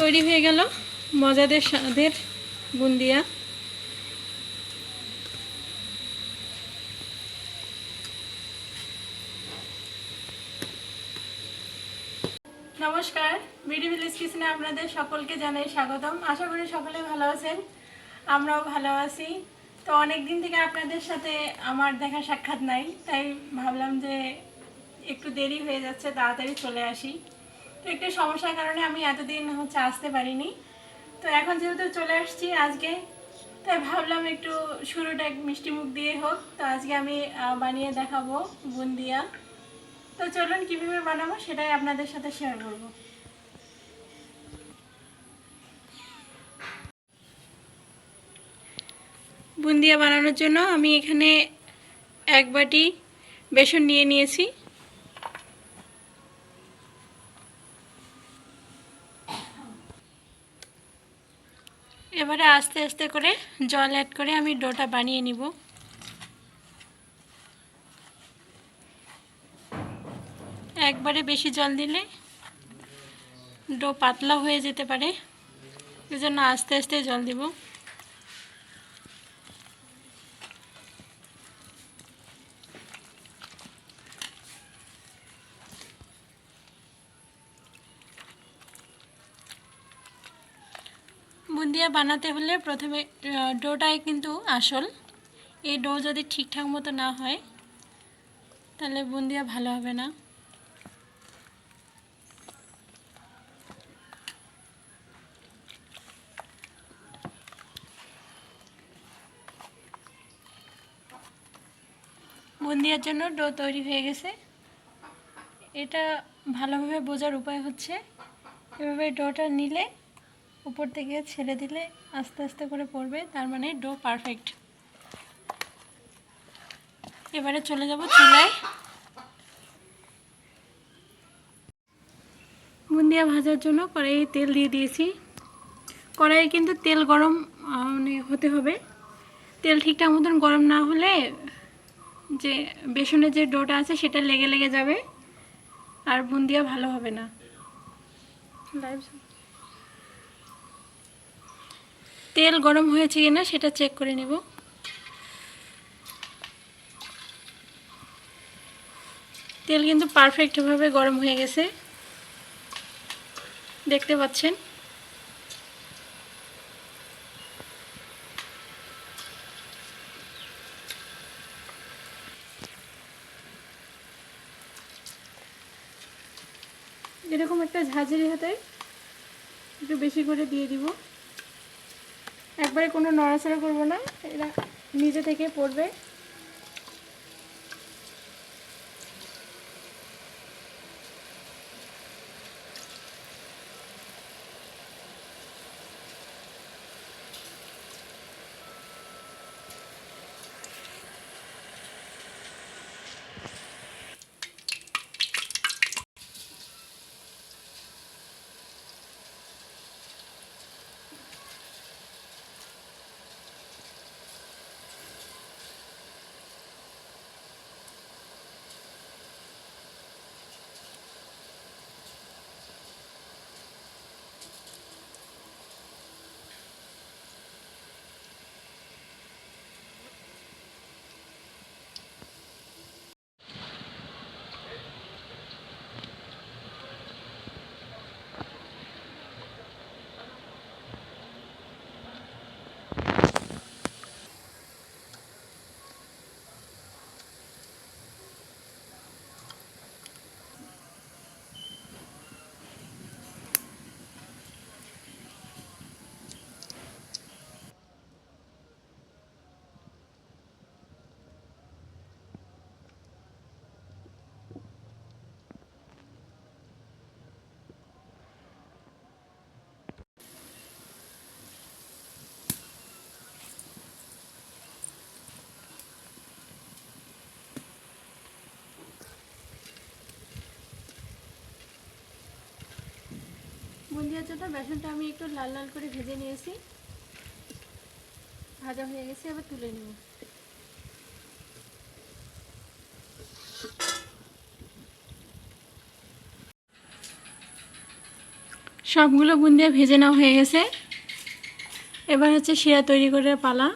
তৈরি হয়ে গেল মজাদার স্বাদের বুন্দিয়া। নমস্কার, বিডি ভিলেজ কিচেনে আপনাদের সকলকে জানাই স্বাগতম। আশা করি সকলে ভালো আছেন, আমরাও ভালো আছি। তো অনেক দিন থেকে আপনাদের সাথে আমার দেখা সাক্ষাৎ নাই, তাই ভাবলাম যে একটু দেরি হয়ে যাচ্ছে, তাড়াতাড়ি চলে আসি। তো একটু সমস্যার কারণে আমি এতদিন আসতে পারিনি। তো এখন যেহেতু চলে আসছি আজকে, তাই ভাবলাম একটু শুরুটা মিষ্টি মুখ দিয়ে হোক। তো আজকে আমি বানিয়ে দেখাবো বুন্দিয়া। তো চলুন কীভাবে বানাবো সেটাই আপনাদের সাথে শেয়ার করব। বুন্দিয়া বানানোর জন্য আমি এখানে 1 বাটি বেসন নিয়ে নিয়েছি। এবারে আস্তে আস্তে করে জল অ্যাড করে আমি ডোটা বানিয়ে নিব। একবারে বেশি জল দিলে ডো পাতলা হয়ে যেতে পারে, এজন্য আস্তে আস্তে জল দিব। বুন্দিয়া বানাতে হলে প্রথমে ডোটাই কিন্তু আসল। এই ডো যদি ঠিকঠাক মতো না হয় তাহলে বুন্দিয়া ভালো হবে না। বুন্দিয়ার জন্য ডো তৈরি হয়ে গেছে। এটা ভালোভাবে বোঝার উপায় হচ্ছে, এভাবে ডোটা নিলে উপর থেকে ছেড়ে দিলে আস্তে আস্তে করে পড়বে, তার মানে ডো পারফেক্ট। এবারে চলে যাব চুলায়। বুন্দিয়া ভাজার জন্য কড়াইয়ে তেল দিয়ে দিয়েছি। কড়াইয়ে কিন্তু তেল গরম হতে হবে। তেল ঠিকঠাক মতন গরম না হলে যে বেসনের যে ডোটা আছে সেটা লেগে লেগে যাবে, আর বুন্দিয়া ভালো হবে না। তেল গরম হয়েছে কিনা সেটা চেক করে নেব। তেল কিন্তু পারফেক্টভাবে গরম হয়ে গেছে, দেখতে পাচ্ছেন। এরকম একটা ঝাঁঝরি হাতে একটু বেশি করে দিয়ে দিব। একবারে কোনো নড়াচড়া করব না, এরা নিজে থেকে পড়বে। বুন্দিয়ার জন্য বেসনটা আমি একটু লাল লাল করে ভেজে নিয়েছি। ভাজা হয়ে গেছে, এবার তুলে নেব। সবগুলো বুন্দিয়া ভেজে নেওয়া হয়ে গেছে। এবার হচ্ছে শিরা তৈরি করে পালা।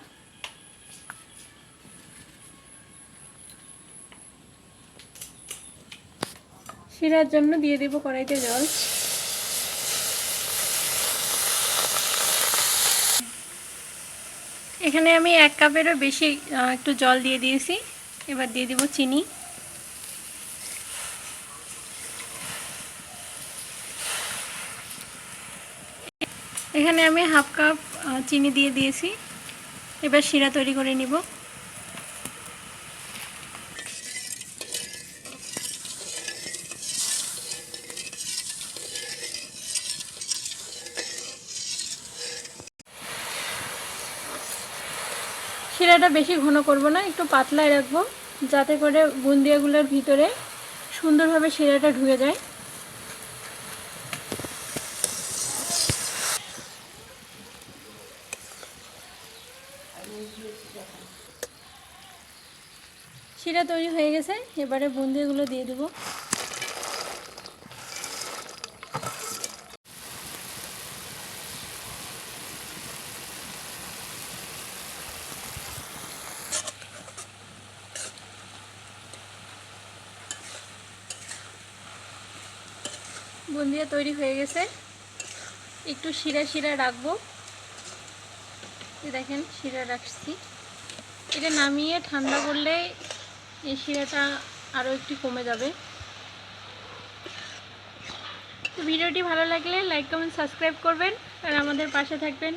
শিরার জন্য দিয়ে দেব কড়াইতে জল। এখানে আমি 1 কাপেরও বেশি একটু জল দিয়ে দিয়েছি। এবার দিয়ে দেব চিনি। এখানে আমি 1/2 কাপ চিনি দিয়ে দিয়েছি। এবার শিরা তৈরি করে নিব। শিরাটা বেশি ঘন করব না, একটু পাতলাই রাখবো, যাতে করে বুন্দিয়াগুলোর ভিতরে সুন্দরভাবে শিরাটা ঢুকে যায়। শিরা তৈরি হয়ে গেছে। এবারে বুন্দিয়াগুলো দিয়ে দেব। বুন্দিয়া তৈরি হয়ে গেছে। একটু শিরা শিরা রাখবো। দেখেন শিরা রাখছি। এটা নামিয়ে ঠান্ডা করলে এই শিরাটা আরও একটু কমে যাবে। তো ভিডিওটি ভালো লাগলে লাইক কমেন্ট সাবস্ক্রাইব করবেন আর আমাদের পাশে থাকবেন,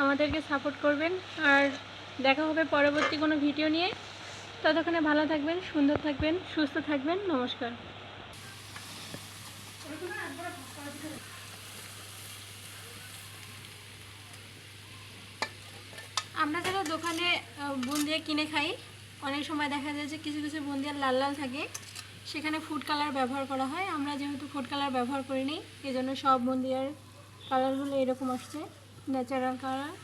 আমাদেরকে সাপোর্ট করবেন। আর দেখা হবে পরবর্তী কোনো ভিডিও নিয়ে। ততক্ষণে ভালো থাকবেন, সুন্দর থাকবেন, সুস্থ থাকবেন। নমস্কার। আমরা যারা দোকানে বুন্দিয়া কিনে খাই, অনেক সময় দেখা যায় যে কিছু কিছু বুন্দিয়া লাল লাল থাকে, সেখানে ফুড কালার ব্যবহার করা হয়। আমরা যেহেতু ফুড কালার ব্যবহার করিনি, এই জন্য সব বুন্দিয়ার কালারগুলো এরকম আসছে, ন্যাচারাল কালার।